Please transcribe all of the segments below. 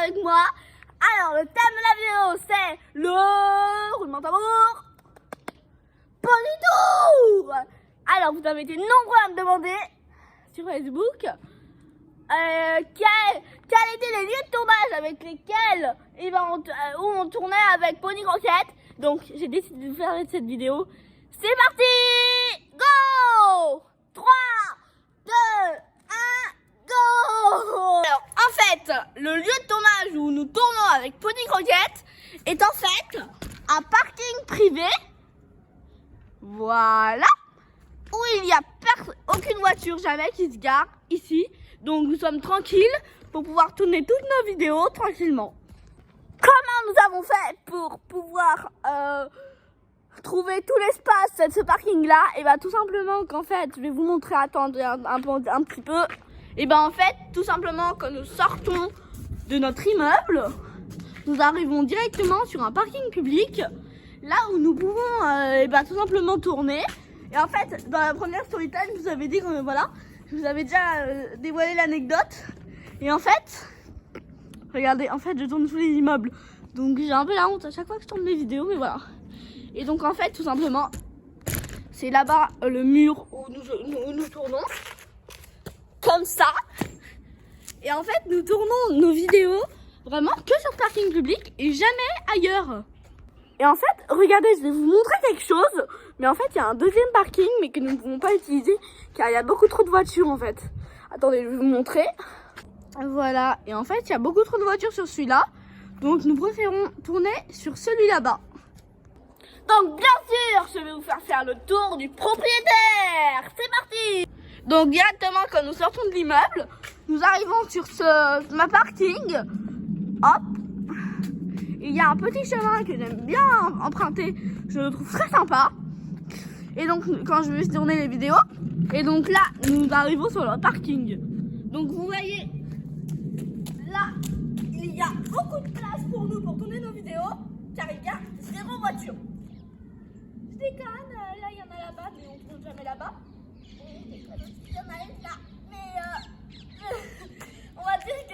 avec moi. Alors, le thème de la vidéo, c'est le roulement de tambour. Polytour. Alors, vous avez été nombreux à me demander sur Facebook quels étaient les lieux de tournage avec lesquels où on tournait avec Pony Croquette. Donc, j'ai décidé de vous faire cette vidéo. C'est parti! Go! 3, 2, 1, go! Alors, en fait, le lieu de tournage où nous tournons avec Pony Croquette est en fait un parking privé. Voilà. Où il n'y a aucune voiture jamais qui se gare ici. Donc, nous sommes tranquilles pour pouvoir tourner toutes nos vidéos tranquillement. Comment nous avons fait pour pouvoir trouver tout l'espace de ce parking là? Et bien tout simplement qu'en fait, je vais vous montrer, attendez un petit peu. Et bien en fait, tout simplement quand nous sortons de notre immeuble, nous arrivons directement sur un parking public, là où nous pouvons tout simplement tourner. Et en fait, dans la première story time, je vous avais dit que voilà, je vous avais déjà dévoilé l'anecdote. Et en fait, regardez, en fait, je tourne sous les immeubles. Donc j'ai un peu la honte à chaque fois que je tourne mes vidéos, mais voilà. Et donc en fait, tout simplement, c'est là-bas le mur où nous tournons. Comme ça. Et en fait, nous tournons nos vidéos vraiment que sur le parking public et jamais ailleurs. Et en fait, regardez, je vais vous montrer quelque chose. Mais en fait, il y a un deuxième parking, mais que nous ne pouvons pas utiliser, car il y a beaucoup trop de voitures en fait. Attendez, je vais vous montrer. Voilà, et en fait, il y a beaucoup trop de voitures sur celui-là. Donc, nous préférons tourner sur celui là-bas. Donc, bien sûr, je vais vous faire le tour du propriétaire. C'est parti! Donc, directement, quand nous sortons de l'immeuble, nous arrivons sur ma parking. Hop! Il y a un petit chemin que j'aime bien emprunter. Je le trouve très sympa. Et donc, quand je vais tourner les vidéos. Et donc là, nous arrivons sur le parking. Donc, vous voyez... Là, il y a beaucoup de place pour nous pour tourner nos vidéos, car il y a 0 voiture. Je déconne, là il y en a là-bas, mais on ne tourne jamais là-bas. Il y en a une là, mais on va dire que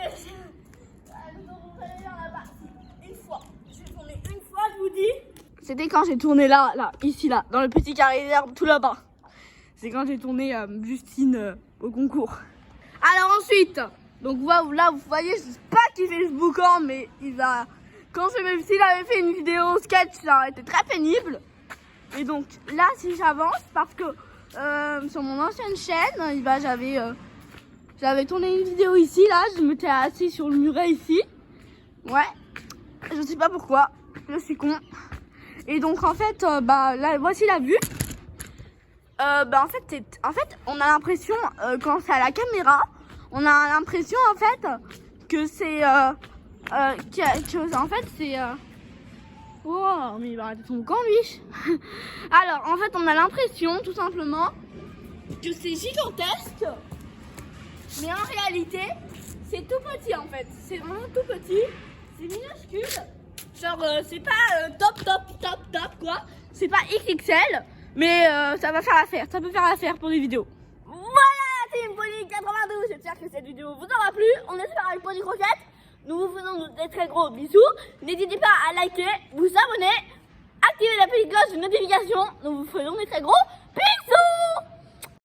nous aurons jamais là-bas. Une fois, j'ai tourné une fois, je vous dis. C'était quand j'ai tourné là, ici, là, dans le petit carré d'herbe tout là-bas. C'est quand j'ai tourné Justine au concours. Alors ensuite... Donc là, vous voyez, je sais pas qui fait ce boucan, mais s'il avait fait une vidéo sketch, ça aurait été très pénible. Et donc là, si j'avance, parce que sur mon ancienne chaîne, j'avais tourné une vidéo ici, là, je m'étais assis sur le muret ici. Ouais, je sais pas pourquoi, je suis con. Et donc en fait, là, voici la vue. En fait, on a l'impression, quand c'est à la caméra, on a l'impression en fait que c'est oh mais il va arrêter son camp lui. Alors en fait on a l'impression tout simplement que c'est gigantesque, mais en réalité c'est tout petit en fait. C'est vraiment tout petit, c'est minuscule. Genre c'est pas top quoi. C'est pas XXL, mais ça va faire l'affaire. Ça peut faire l'affaire pour des vidéos. Team Pony 92, j'espère que cette vidéo vous aura plu. On espère avec Pony Croquette. Nous vous faisons des très gros bisous. N'hésitez pas à liker, vous abonner, activer la petite cloche de notification. Nous vous faisons des très gros